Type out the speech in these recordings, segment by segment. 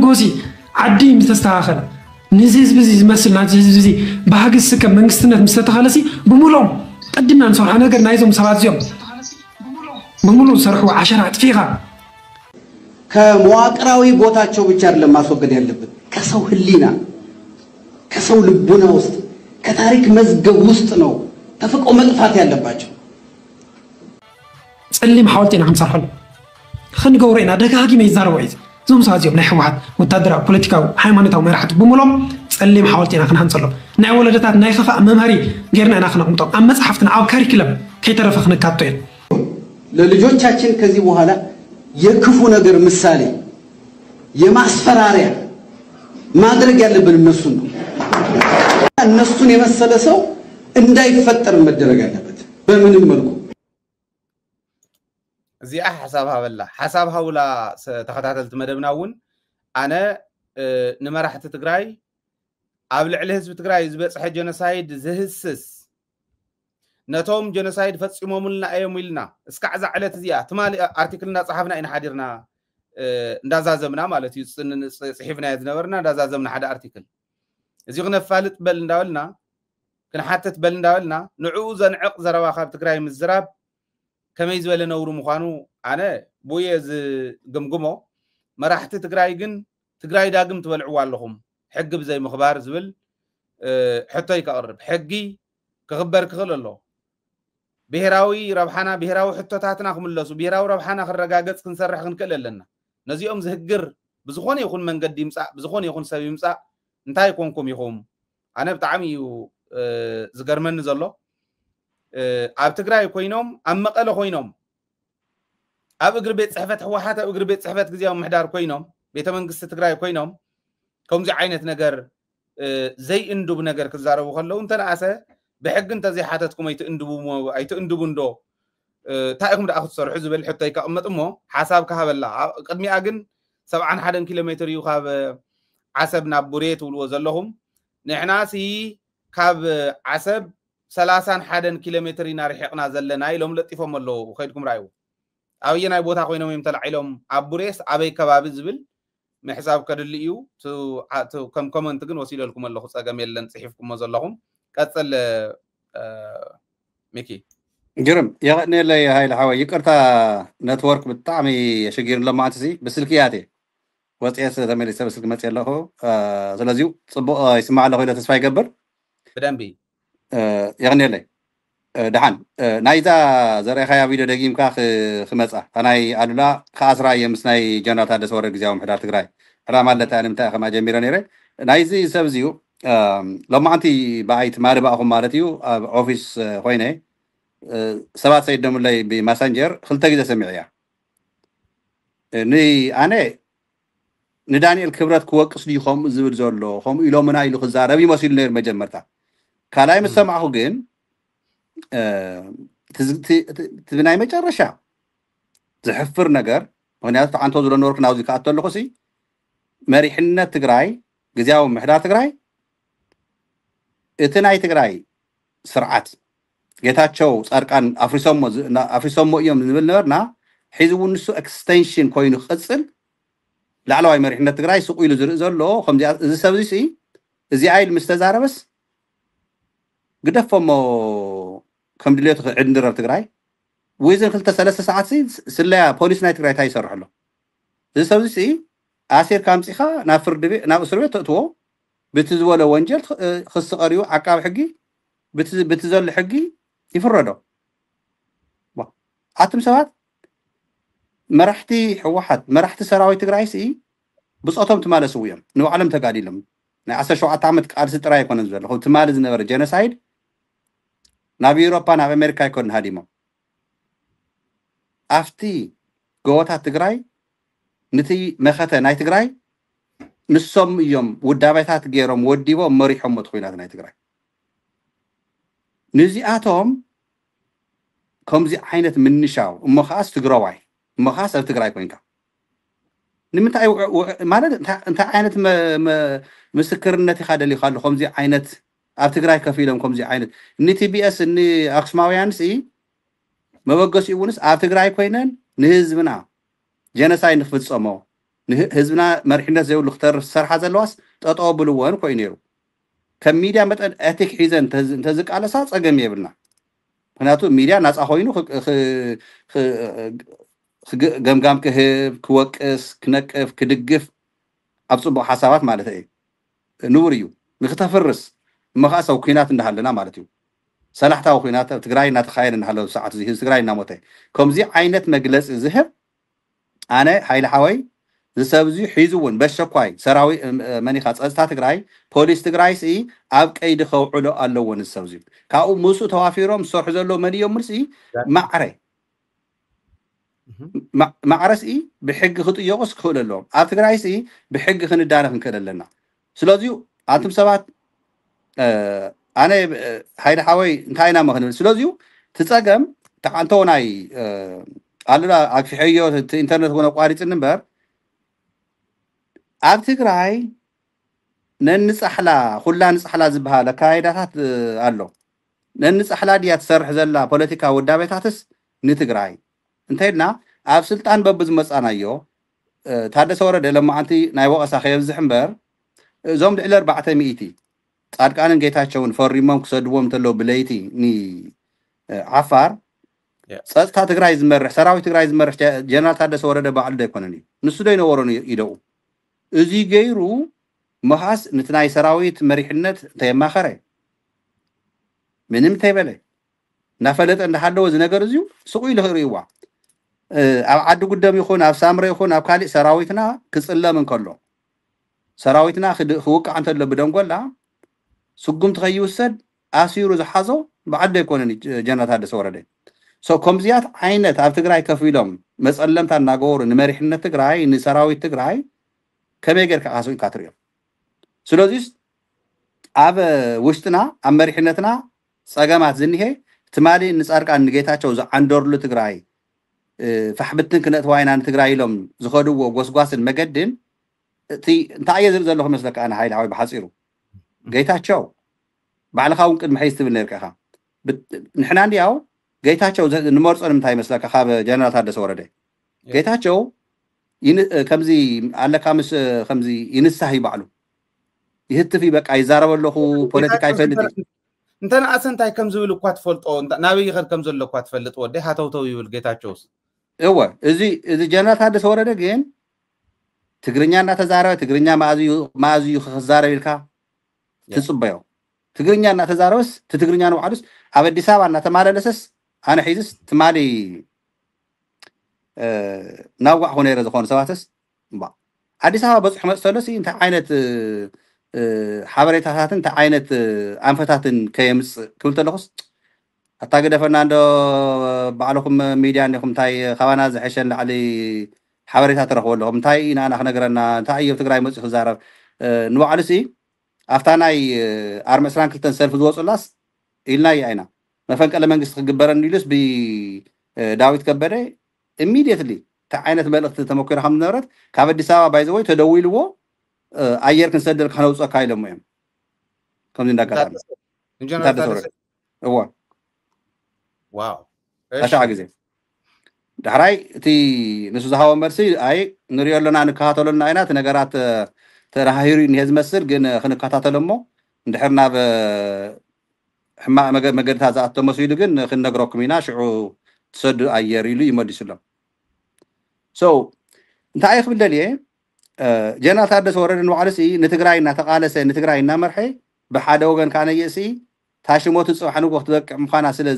ጎሲ ዓዲ ምስተስተኻኸለ ንዚዝ ብዚ ዝመስልና ንዚዝ ብዚ ባህግስ ከም መንግስትነት ምስተተኻለሲ ብሙሎም ቀድምና ንሰርሖ ነገር ናይዞም ሰባት እዚኦም በሙሉ ሰርሑ ዓሸራ ጥፊኻ ከመዋቅራዊ ቦታቸው ብቻ አይደለም ማስወገድ ያለበት ከሰው ህሊና ከሰው ልቡና ውስጥ ከታሪክ መዝገብ ውስጥ ነው ተፈቆ መጥፋት ያለባቸው ጸሊም ሐውልቲና ክንሰርሐሉ ክንገብረና ደጋጊመ ይዛረቡ እዩ ዞም ሳዚዮም ናይ ሕወሓት ወታደራዊ ፖለቲካዊ ሃይማኖታዊ መራሕቲ ብሙሎም ጸሊም ሐውልቲና ክንሃንጸሎም ናይ ወለደታት ናይ ኸፋእ መምሃሪ ጌርና ኢና ክነቅምጦም ኣብ መጽሓፍትና ኣብ ካሪኩለም ከይተረፈ ክንካቶ እዩ ለልጆቻችን ከዚህ በኋላ የክፉ ነገር ምሳሌ የማስፈራሪያ ማድረግ ያለብን እነሱን የመሰለ ሰው እንዳይፈጠር መደረግ ያለበት በምንም መልኩ እዚኣ ሓሳብ ሃውላ ተኸታተልቲ መደብናውን ኣነ ንመራሕቲ ትግራይ ኣብ ልዕሊ ህዝቢ ትግራይ ዝበፅሐ ጀኖሳይድ ዝህስስ ነቶም ጀኖሳይድ ፈጽሞሙልና እዮም ኢልና እስካዕ ዛዕለት እዚኣ ትማሊ አርቲክል እንዳጻሕፍና ኢና ሓዲርና እንዳዛዘምና ማለት እዩ ጽሒፍና ዝነበርና እንዳዛዘምና ሓደ አርቲክል እዚ ክነፋልጥ በል እንዳወልና ክንሓተት በል እንዳወልና ንዑ ዘንዕቕ ዘረባ ካብ ትግራይ ምዝራብ ከመይ ዝበለ ነውሩ ምዃኑ ኣነ ቦየ ዝግምግሞ መራሕቲ ትግራይ ግን ትግራይ ዳግም ትበልዕዋ ኣለኹም ሕጊ ብዘይ ምኽባር ዝብል ሕቶይ ከቕርብ ሕጊ ክኽበር ክኽእል ኣሎ ብሔራዊ ረብሓና ብሔራዊ ሕቶታትና ክምለሱ ብሔራዊ ረብሓና ክረጋገጽ ክንሰርሕ ክንክእል ኣለና ነዚኦም ዝህግር ብዝኾነ ይኹን መንገዲ ይምጻእ ብዝኾነ ይኹን ሰብ ይምጻእ እንታይ ኮንኩም ኢኹም ኣነ ብጣዕሚ እዩ ዝገርመኒ ዘሎ ኣብ ትግራይ ኮይኖም ኣብ መቐለ ኮይኖም ኣብ እግሪ ቤት ጽሕፈት ሕወሓት ኣብ እግሪ ቤት ጽሕፈት ግዚያዊ ምሕዳር ኮይኖም ቤተ መንግስቲ ትግራይ ኮይኖም ከምዚ ዓይነት ነገር ዘይእንዱብ ነገር ክዛረቡ ከለዉ እንተነኣሰ بحق انت زي حاتتكم ايتندبو ندو تايكم دا اخذ صرح زبل حتى يكقمط امو حساب كهبلا قدمي اغن 71 كيلومتر يو خاب عسبنا بوريت ولو زلهم نحنا سي كاب عسب 31 كيلومتر ينارحقنا زلنا يلوم لطيفهم الله وخيدكم رايو اوينا بوتا خوينهم يمتلعيلهم ابوريس ابي كباب زبل محساب كدليو تو كم كومنت كن وسيل لكم الله صقم يلن صحيفكم زلهم قصل ميكي جرم يغني لي هاي الحوا يقرتا نتورك بالطعمي شجير لما انتسي بسلكياتي وطيس تملي سبسلك متي له زلازيو صبو يسمع له الى تسفاي يقبر بدنبي يغني لي دحان نايزا زري خيا فيديو دقيم كاخ خمصا اناي ادلا خاسرا يمسناي جنرال تادس ورق زياو محدار تግራይ راه مالته انا متى خما جميره نيره نايزي سبزيو لما انت بايت ماري باخم مالتيو اوفيس خوينه سبات سيد دم لي بماسنجر خلت غيزه سمعيا ني انا ندانيال كبرت كوقس ليخم زبل زلو خم إلو منا إلو خزاربي مسيل نير مجمرتا كالاي مسمعه جن تبناي مجرشا زحفر نجر هنا عن توزر النورك ناوزي كاتو لخسي مريحنا تجراي جزاو محدار تجراي اتناي تجراي سرعات ጌታቸው ጻርቃን አፍሪሶም ሞዮም ዝብል ነበርና ሒዝቡ ንሱ ኤክስቴንሽን ኮይኑ ቅጽል ላዕለዋይ መሪሕነት ትግራይ ስቁ ኢሉ ዝርኢ ዘሎ ከምዚ እዚ ሰብዚ እዚ አይል ምስተዛረበስ ግደፎሞ ከም ድሌቱ ዕንድረር ትግራይ ወይዘን 2-3 ሰዓት ስለያ ፖሊስ ናይ ትግራይ ታይ ይሰርሐሎ እዚ ሰብዚ ኣሴር ካምጺኻ ናብ ፍርድ ቤት ናብ እስር ቤት ተእትዎ ብትዝወለ ወንጀል ክስ ቀሪዩ ዓቃብ ሕጊ ብትዘል ሕጊ يفردو عتم سبات مرحتي حوحت مرحتي سراوي تግራይ سي بصوتهم تمالسو يم نو عالم تقاديلم نا 17 عمت قال ستراي يكون زل هو تمالز نبر جينوسايد ناب اوروبا ناب امريكا يكون هاديمو افتي غوتا تግራይ نتي مخته ناي تግራይ نسوم يوم ودابيታት ገይሮም ወዲቦ መሪሖም መትخوينات ناي تግራይ نزياتهم كمزي عينت من نشاو مخاس تقراوي مخاس أو تقراي كوينكا نمتى مالد انت عينت مسكرنتي خاد اللي خالو كمزي عينت أو تقراي كفيلهم كمزي عينت ني تي بي اس ني اقسماويان سي ما بقص يونس أو تقراي كوينن نهزبنا جينوسايد نفصمو ህዝብና መሪሕነት ዘይብሉ ክተርፍ ዝሰርሓ ዘለዋስ ጠጠው ብልዎን ኮይኑ ነይሩ ከም ሚድያ መጠን ኤቲክ ሒዘን እንተዝቃለሳ ፀገም የብልና ምክንያቱ ሚድያ ናፃ ኮይኑ ገምጋም ክህብ ክወቅስ ክነቅፍ ክድግፍ ኣብ ፅቡቅ ሓሳባት ማለት እዩ ንቡር እዩ ንክተፍርስ እመኸዓ ሰብ ኩናት እንዳሃለና ማለት እዩ ሰላሕታዊ ኩናት ኣብ ትግራይ እናተኻየደ እንዳሃለዉ ሰዓት እዚ ህዝቢ ትግራይ እናሞተ ከምዚ ዓይነት መግለፂ ዝህብ ኣነ ሃይለ ሓወይ ዝሰብ እዚ ሒዙ እውን በሸኳይ ሰራዊት መኒኻ ፀጥታ ትግራይ ፖሊስ ትግራይ ሲ ኣብ ቀይዲ ከውዕሎ ኣለዎ ንሰብ እዚ ካብኡ ምስኡ ተዋፊሮም ዝሰርሑ ዘለዉ መን እዮም ምርሲ ማዕረ ሲ ብሕጊ ክጥየቁስ ክኽእል ኣለዎም ኣብ ትግራይ ሲ ብሕጊ ክንዳነ ክንክእል ኣለና ስለዚዩ ኣንቱም ሰባት ኣነ ሃይለ ሓወይ እንታይ ኢና መክንብል ስለዚዩ ትፀገም ተዓንቶ ናይ ኣሉላ ኣክፊሐዮ ኢንተርኔት ኮነ ቋሪፅን እምበር ኣብ ትግራይ ነንፃሕላ ኩላ ንፃሕላ ዝበሃል ኣካይዳታት ኣሎ ነንፃሕላ ድያ ትሰርሕ ዘላ ፖለቲካ ውዳቤታትስ ንትግራይ እንተይልና ኣብ ስልጣን በብ ዝመፃናዮ ታደሰ ወረደ ለማዓንቲ ናይ ወቀሳ ከየብዝሕ እምበር እዞም ልዕሊ 400 ጻድቃንን ጌታቸውን ፈሪሞም ክሰድዎም እንተለዉ ብለይቲ ዓፋር ፀጥታ ትግራይ ዝመርሕ ሰራዊት ትግራይ ዝመርሕ ጀነራል ታደሰ ወረደ ባዕሉ ዶ ኣይኮነን እዩ ንሱ ዶ ይነበሮን ይደኡ እዚ ገይሩ መሃስ ነቲ ናይ ሰራዊት መሪሕነት እንተየማኸረ ምንም እንተይበለ እናፈለጠ እንዳሃለወ እዚ ነገር እዚዩ ስቑ ኢሉ ክርእይዋ ኣብ ዓዲ ጉደም ይኹን ኣብ ሳምረ ይኹን ኣብ ካሊእ ሰራዊትና ክፅለም እንከሎ ሰራዊትና ክውቃዕ እንተሎ ብደንጎላ ስጉምቲ ከይውሰድ ኣሲሩ ዝሓዞ ብዓዲ ኣይኮነን ጀነራል ታደሰ ወረደ ከምዚያት ዓይነት ኣብ ትግራይ ከፍ ኢሎም መፀለምታ እናገበሩ ንመሪሕነት ትግራይ ንሰራዊት ትግራይ ከመይ ጌርካ ካስኡ ኢልካ ትሪኦም ስለዚ ኣብ ውሽጥና ኣብ መሪሕነትና ፀገማት ዝኒሄ ትማሊ ንፃድቃን ንጌታቸው ዝዓንደርሉ ትግራይ ፋሕብትን ክነእትዋ ኢና ንትግራይ ኢሎም ዝኸድዎ ጎስጓስን መገድን እቲ እንታይ እየ ዝርኢ ዘለኹ መስለካ ኣነ ሃይለ ሓወይ ብሓፂሩ ጌታቸው ባዕልኻ እውን ቅድሚ ሕዚ ትብል ነርካ ኢኻ ንሕና እንዲያው ጌታቸው ንመርፆ ንምንታይ ይመስለካ ካብ ጀነራል ታደሰ ወረደ ጌታቸው ከምዚ ኣለካ ምስ ከምዚ ይንሳህ ይባዕሉ ይህትፍ በቃ ይዛረብ ኣለኹ ፖለቲካ ይፈልጥ እንተነኣሰ እንታይ ከም ዝብል እኳ ትፈልጦ ናበይ ይኸድ ከም ዘሎ እኳ ትፈልጥ ወደ ሃተውተው ይብል ጌታቸውስ እወ እዚ ጀነራል ታደሰ ወረደ ግን ትግርኛ እናተዛረበ ትግርኛ ማእዝዩ ክዛረብ ኢልካ ትፅበዮ ትግርኛ እናተዛረበስ ትግርኛ ንባዕሉስ ኣብ ኣዲስ ኣበባ እናተማላለሰስ ኣነ ሒዝስ ትማሊ ናዋዕ ኾነ ነይረ ዝኾኑ ሰባትስ ኣዲስ ኣበባ በፅሑ መፅ ተሎሲ እንታይ ዓይነት ሓበሬታታትን እንታይ ዓይነት ኣንፈታትን ከየምፅእ ክብል ተለኹስ ኣታገደፈና እንዶ ባዕልኩም ሚድያ እኒኹም እንታይ ካባና ዝሐሸ ላዕሊ ሓበሬታ ትረኽቦ ኣለኹም እንታይ ኢና ክነግረና እንታይ እዩ ትግራይ መፅኡ ክዛረብ ንባዕሉሲ ኣብታ ናይ ኣርሚ 22 ሰልፊ ዝወፁላስ ኢልና ኢና መፈንቀለ መንግስቲ ክግበረኒ ኢሉስ ብዳዊት ከበደ ኢሚድየትሊ እንታይ ዓይነት መልእኽቲ ተመኪሮ ከም ዝነበረት ካብ ኣዲስ ኣበባ ባይዘወይ ተደዊልዎ ኣየር ክንሰድልካ ነውፀካ ኢሎሞ እዮም ከምዚ እንዳጋጣሚ እዋ ኣሻዓ ግዜ ዳሕራይ እቲ ንሱ ዝሃቦ መልሲ ኣይ ንሪኦ ኣለና ንከታተለና ኢና እቲ ነገራት ተራሂሩ እኒሄ ዝመስል ግን ክንከታተሎ እሞ እንድሕር ናብ ሕማቅ መገድታት ዝኣቶ መሲሉ ግን ክንነግረኩም ኢና ሽዑ ትሰዱ ኣየር ኢሉ ይመሊሱሎም እንታይ እየ ክብል ደልየ ጀነራል ታደሰ ወረደ ንባዕሉሲ ንትግራይ እናተቃለሰ ንትግራይ እናመርሐ ብሓደ ወገን ካነ የሲ ታሽሞት ፅባሕ ንጎ ክትበቅዕ ምዃና ስለ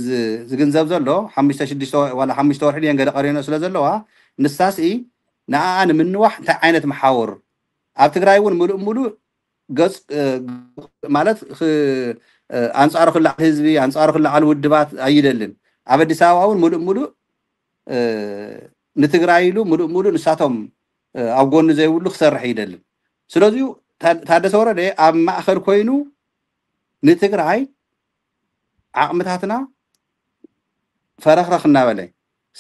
ዝግንዘብ ዘሎ 5-6 ወላ 5 ወርሒ ድየን ገለ ቀሪኖ ስለ ዘለዋ ንሳሲ ንኣኣ ንምንዋሕ እንታይ ዓይነት መሓወር ኣብ ትግራይ እውን ሙሉእ ገፅ ማለት ኣንፃሩ ክላዓል ህዝቢ ኣንፃሩ ክላዓል ውድባት ኣይደልን ኣብ ኣዲስ ኣበባ እውን ሙሉእ ንትግራይ ኢሉ ሙሉእ ንሳቶም ኣብ ጎኒ ዘይብሉ ክሰርሕ ይደልን ስለዚዩ ታደሰ ወረደ ኣብ ማእኸል ኮይኑ ንትግራይ ዓቕምታትና ፈረኽረኽ እናበለ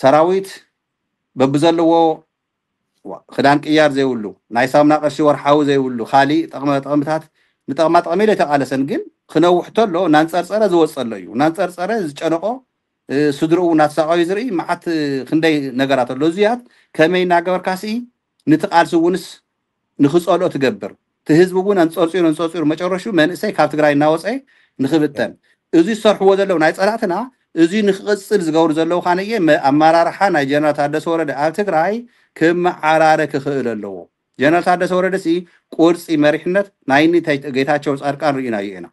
ሰራዊት በብዘለዎ ክዳን ቅያር ዘይብሉ ናይ ሳሙና ቅርሺ ወርሓዊ ዘይብሉ ካሊእ ጠቕምታት ንጠቕማ ጠቕሚ ኢለ ተቃለሰን ግን ክነውሕ ተሎ እናንፀርፀረ ዝወፀሎ እዩ እናንፀርፀረ ዝጨነቆ ስድርኡ እናተሳቀዩ ዝርኢ መዓት ክንደይ ነገራት ኣሎ እዚያት ከመይ እናገበርካሲ نتقالسو ونس نخصالو تقبر تهزبون انصوصير مجرشو منسي كاب تقراي ناوصي نخبتن ازي صرحو زلو ناي صلاتنا ازي نخصل زغور زلو خانيه امارارحا ناي جنرال تادس ورده اب تقراي كم عرارك خيللو جنرال تادس ورده سي قرصي مريحنت نايني تايتاچو صارقان رينا يينا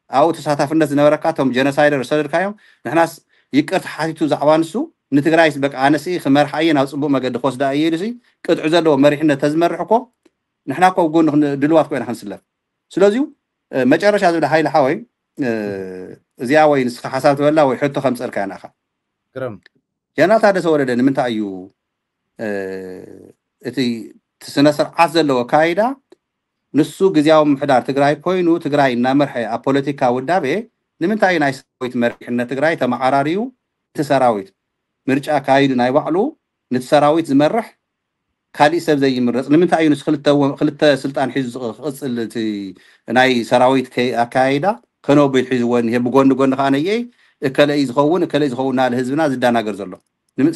او تساتفነት ዝነበረካቶም ጀነሳይደር ሰደርካዮም ንሕናስ ይቅርታ ሓቲቱ ዛዕባንሱ ንትግራይስ በቃ ኣነሲ ክመርሓየ ናብ ጽቡቕ መገዲ ኮስዳ እየልሲ ቅጥዑ ዘለዎ መሪሕነት ተዝመርሕኮ ንሕና ኮ ጎን ድልዋት ኮይና ክንስለፍ ስለዚ መጨረሻ ዝብለ ሃይለ ሓወይ እዚኣ ወይ ንስኻ ሓሳብ ትበላ ወይ ሕቶ ከም ጸርካ ያናኻ ግረም ጀነራል ታደሰ ወረደ ንምንታይ እዩ እቲ ስነ ስርዓት ዘለዎ ካይዳ ንሱ ግዝያዊ ምሕዳር ትግራይ ኮይኑ ትግራይ እናመርሐ ኣብ ፖለቲካ ውዳቤ ንምንታይ ናይ ሰራዊት መሪሕነት ትግራይ ተመዓራሪዩ እቲ ሰራዊት ምርጫ ካይዱ ናይ ባዕሉ ነቲ ሰራዊት ዝመርሕ ካልእ ሰብ ዘይምረፅ ንምንታይ እዩ ንስ ክልተ ስልጣን ሒዙ ዝቕፅል እቲ ናይ ሰራዊት ኣካይዳ ከነብይል ሒዝዎን ይሄ ብጎኒ ጎኒ ከዓ ነየ እከለይ ዝኸውን ናብ ህዝብና ዝዳናገር ዘሎ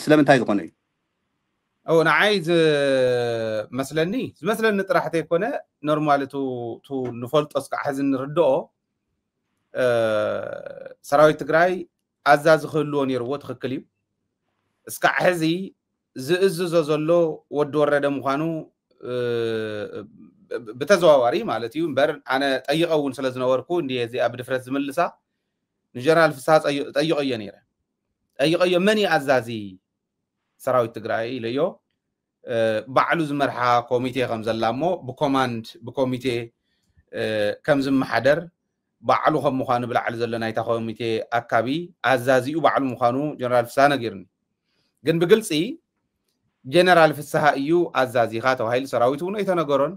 ስለምንታይ ዝኾነ እዩ او نعايز مثلني طرحت يكون نورمال تو نفولت اسق حزن نردو سراوي تግራይ አዛዝ خلو نيرو تخكلي اسق حزي زئزز ዘሎ ወድ ወረደ ምዃኑ بتزواوري معناتيو امبر انا ጠይቀውን ስለዝነበርኩ እንዴ እዚ ኣብ ድፍረት ዝመልሳ ንጀነራል ፍሳሐ ጠይቀየ ነይረ ጠይቀየ መን አዛዚ سراوي تግራይ ለዮ بعلو زمرحا كوميتي خم زلامو بكوماند بكوميتي كم زمحدر بعلو خم مخانو بالعل زلنا يتا كوميتي اكابي ازازيو بعلو مخانو جنرال فسحه نغيرني ግን بقلصي جنرال فسحه እዩ ازازي خاتو هايل سراويت ሆኖ يتنغرون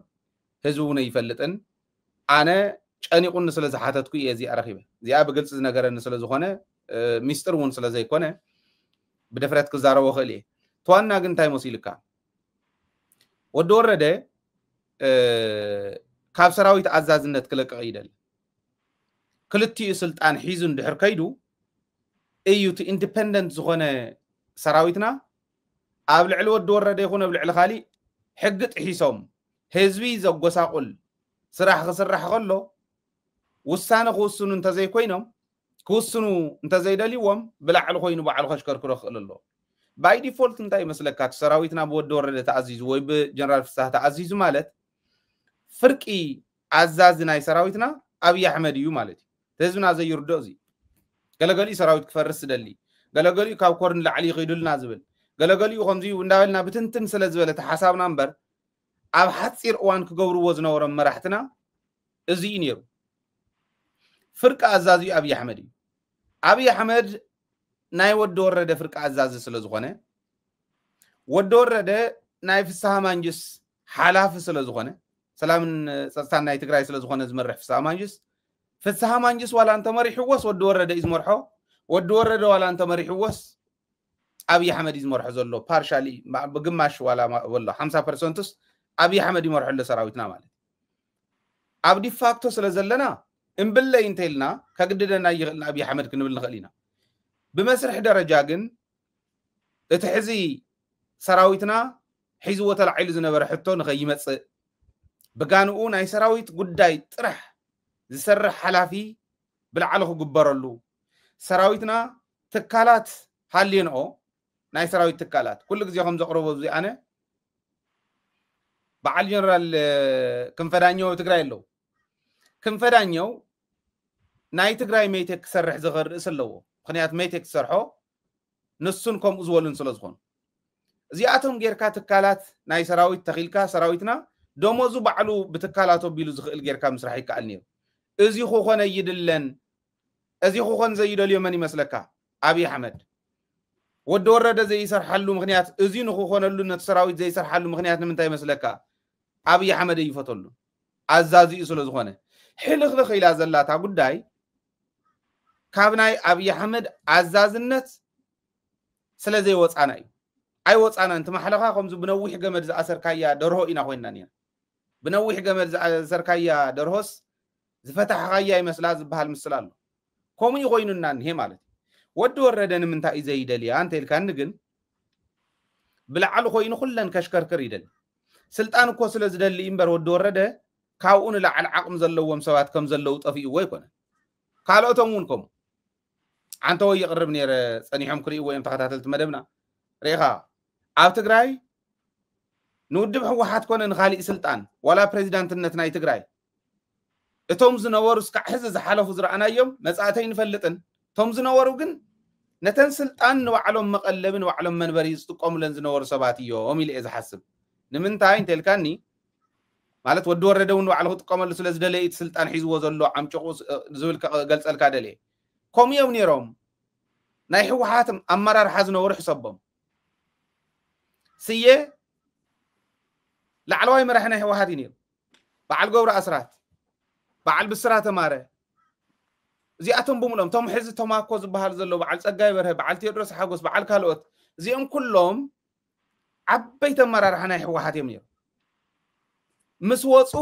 ህዝቡ ነው ይፈልጥን አነ ጨኒቁን ስለዝሓተትኩ የዚ አረኺበ ዚኣ بقلص ነገረን ስለዝኾነ ሚስጥር ውን ስለዘይኮነ بدفرت كزارو خلي توانا ግን ታይ መሲልካ ወድ ወረደ ካብ ሰራዊት አዛዝነት ክለቀቕ ይደል ክልቲኡ ስልጣን ሒዙ እንድሕር ከይዱ እዩቲ ኢንዲፔንደንት ዝኾነ ሰራዊትና ኣብ ልዕሊ ወድ ወረደ ይኹን ኣብ ልዕሊ ካሊ ሕግ ጥሒሶም ህዝቢ ዘጎሳቁል ስራሕ ክስራሕ ከሎ ውሳነ ክውስኑ እንተዘይ ኮይኖም ክውስኑ እንተዘይደልይዎም ብላዕሊ ኮይኑ ባዕሉ ከሽከርክሮ ክእልሎ باي ديفولت انتاي مسلكات سراويتنا بود ورده تعزيز وي بجنرال فسحه تعزيز مالت فرقي عزازنا سراويتنا ابي احمد يو مالت تزنا زي يردوزي غلغلي سراويت كفرس دلي غلغلي كاو كورن لعلي يخيدلنا زبل غلغلي خمزي ونداولنا بتنتن سلازبله حسابنا نمبر اب حصير اوان كغورو وزنور مرحتنا ازي نيرو فرق عزازي ابي احمد ናይ ወድ ወረደ ፍርቅ አዛዝ ስለዝኾነ ወድ ወረደ ናይ ፍሳሐ ማንጅስ ሓላፍ ስለዝኾነ ሰላምን ጸጥታን ናይ ትግራይ ስለዝኾነ ዝመርሕ ፍሳሐ ማንጅስ ዋላ እንተ መሪሕዎስ ወድ ወረደ ይዝመርሖ ወድ ወረደ ዋላ እንተ መሪሕዎስ አብይ አሕመድ ይዝመርሖ ዘሎ ፓርሻሊ በግማሽ ዋላ ወላ 50% አብይ አሕመድ ይመርሖ ለሰራዊትና ማለት ኣብ ዲፋክቶ ስለዘለና እምብለይ እንተልና ከግድደና ይግልና አብይ አሕመድ ክንብል ንኽእሊና بمسرح درجة جن اتحزي سراويتنا حزو تلعيل زنبر حتى نخيمت بقانون اي سراويت قداي طرح زسرح حلافي بالعلخ قبرلو سراويتنا تكالات حالين او ناي سراويت تكالات كل غزي خمس قربو زي انا بعل جنرال كنفدانيو تግራይ ለው كنفدانيو ناي تግራይ ميتك سرح زغر اسلو خنيات ميتك سرحو نسون كم زولن سلازخون زياتهم غيركا تكالات ناي سراويت تخيلكا سراويتنا دوموزو بعلو بتكالاتو بيلو زخيل غيركا مسرحي كالنير ازي خو خونه يدلن ازي خو خون زي يدل يمن يمسلكا ابي احمد ود ورده زي يسرحلو مخنيات ازي نخو خونلو نت سراويت زي يسرحلو مخنيات منتاي مسلكا ابي احمد يفتلو عزازي سلازخونه حلخ الى زلاتا غداي كابناي ابي احمد عزازنت سلازي وصانا اي وصانا انت محلقا خمز بنوح جمد زاسركايا درهو اينا خوينا نيا بنوح جمد زاسركايا درهوس زفتح غايا يمسلا زبحال مسلالو كوم يخويننا نهي مالت ود وردن منتا زي دلي انت الكان ግን ብላዕሉ ኮይኑ ኩለን ከሽከርከር ይደል سلطان كو سلا زدلي امبر ود ورده كاون لا على عقم زلوم سوات كم زلو طفيو ويكون قالوتهم ونكم انت وي يقرب نير صنيحم كري ويم تخاتلت مدبنا ريخا اب تግራይ نودب حوحات كون نخالي سلطان ولا بريزيدنتነት ናይ ትግራይ እቶም ዝነበሩ እስከ ሕዚ ዝሓለፉ ዝረአናዮም መጻተይ ንፈልጥን እቶም ዝነበሩ ግን ነተን ስልጣን ንባዕሎም መቀለብን ባዕሎም መንበሪ ዝጥቀሙለን ዝነበሩ ሰባት እዮም ኢለ ዝሓስብ ንምንታይ እንተልካኒ ማለት ወዲ ወረደውን ባዕሉ ዝጥቀመሉ ስለ ዝደለይት ስልጣን ሒዝዎ ዘሎ ዓምጭቁ ዝብል ገልጸልካ ደለ ኮሚዮም ነይሮም ናይ ሕወሓት ኣመራርሓ ዝነበሩ ሕሰቦም ስየ ላዕለዋይ መራሒ ናይ ሕወሓት ነይሩ በዓል ገብረ ኣስራት በዓል ብስራት ማረ እዚኣቶም ብምሎም ቶም ሕዚ ተማኮ ዝበሃል ዘሎ በዓል ጸጋይ በርሀ በዓል ቴዎድሮስ ሓጎስ በዓል ካልኦት እዚኦም ኩሎም ዓበይቲ ኣመራርሓ ናይ ሕወሓት እዮም ነይሩ ምስ ወፁ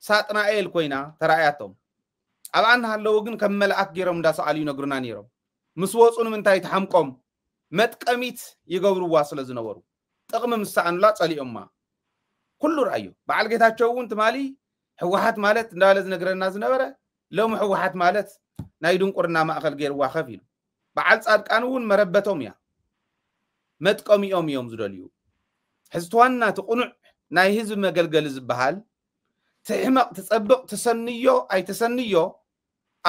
ሳጥናኤል ኮይና ተራእያቶም ኣብኣና ሃለዉ ግን ከም መልኣክ ገይሮም እንዳሰኣሉ ይነግሩና ነይሮም ምስ ወፁ ንምንታይ ተሓምቆም መጥቀሚት ይገብርዋ ስለ ዝነበሩ ጥቕሚ ምሳኣንላ ጸሊኦማ ኩሉ ረአዩ በዓል ጌታቸው እውን ትማሊ ሕወሓት ማለት እንዳለ ዝነግረና ዝነበረ ሎም ሕወሓት ማለት ናይ ድንቁርና ማእኸል ገይርዋ ኸፍ ኢሉ በዓል ጻድቃን እውን መረበቶም እያ መጥቀሚኦም እዮም ዝደልዩ ሕዝትዋና ትቁኑዕ ናይ ህዝብ መገልገል ዝበሃል ትሕመቕ ትጸብቕ ትሰንዮ ኣይትሰንዮ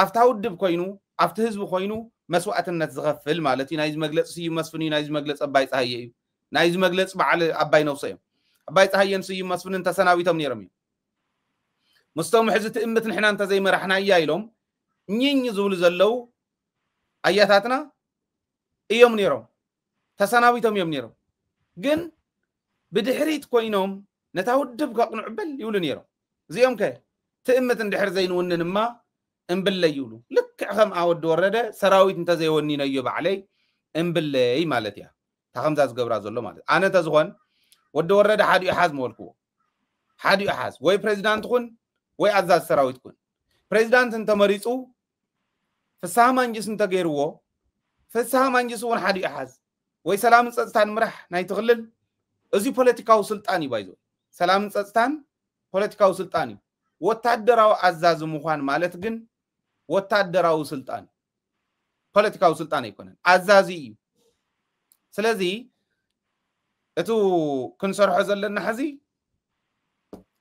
ኣብታ ውድብ ኮይኑ ኣብቲ ህዝቢ ኮይኑ መስዋዕትነት ዝኸፍል ማለት እዩ ናይ መግለጽ ስዩ መስፍን እዩ ናይ መግለጽ ኣባይ ፀሃየ እዩ ናይ መግለጽ በዓል ኣባይ ነውሰ እዮም ኣባይ ፀሃየን ስዩ መስፍንን ተሰናቢቶም ነይሮም እዩ مستوم حزت امت نحنا انت زي ما رحنا ايايلهم نين يزول زلو اياتاتنا ايوم نيرو تسناويتهم يوم نيرو جن بدحريت كوينهم نتاودب قنعبل يقولوا نيرو زيهم كه تامت اندحر زين وننما انبل يقولوا لك خم اود ورده سراويت انت زي ونينا يوب علي انبل مالتيا تخمزاز غبرا زلو مالت انا تزغون ود ورده حد يحاز مولكو حد يحاز وي بريزيدنت كون ወይ አዛዝ ሰራዊት ኩን ፕሬዝዳንት እንተመሪጹ ፍሳህ ማንጅስ እንተገይርዎ ፍሳህ ማንጅስ ወን ሓዲ ይሓዝ ወይ ሰላም ጸጥታን ምራሕ ናይ ትኽልል እዚ ፖለቲካዊ ስልጣን ይባይዞ ሰላም ጸጥታን ፖለቲካዊ ስልጣን ወታደራዊ አዛዝ ምዃን ማለት ግን ወታደራዊ ስልጣን ፖለቲካዊ ስልጣን አይኮነን አዛዚ እዩ ስለዚ እቱ ክንሰርሖ ዘለና ሕዚ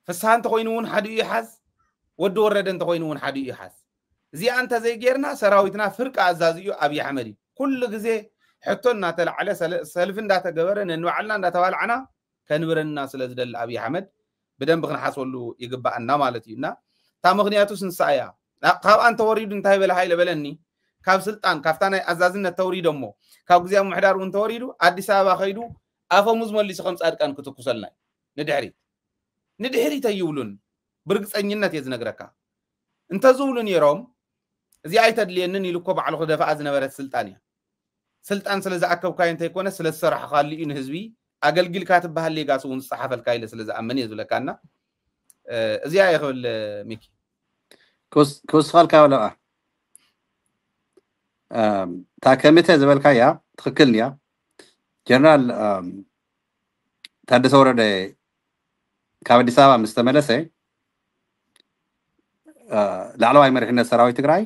ፍሳህ እንተ ኮይኑውን ሓዲ ይሓዝ ود ورد انت خوينون حدي يحس زي انت زي غيرنا سراويتنا فرق عزازيو ابي احمدي كل غزي حطنا تل على سلف اندا تغبرن انو علنا اندا توالعنا كنبرنا سلازدل ابي احمد بدن بخنا حاسولو يغبانا مالتينا تا مغنياتو سنسايا قاب انت وريد انت هيبل هايله بلني كاب سلطان كافتانا عزازنا توريدمو كاب غزيام محدار وانت وريدو اديس ابا خيدو افموز مليس خمس ادقان كتكوسلنا ندحري تيولون برقصኝነት የዝነግረካ እንተ ዝውሉን ይሮም እዚ አይተድልየንን ይልኮ ባዕሉ ደፋ ዝነበረት ስልጣን ስለ ዘአከብካይ እንተ ይኮነ ስለ ሰራሕ ኻሊኡን ህዝቢ አገልግልካ ተባሃል ሌጋስ ወን صحافል ካይለ ስለ ዘአመን ይዝለካና እዚያ ይኽብል ሚኪ كوس خالك ولا تاكمته زبلكايا تخكلنيا جنرال ታደሰ ወረደ ካብ አዲስ አበባ መስተመለሰ ላዕለዋይ መሪሕነት ሰራዊት ትግራይ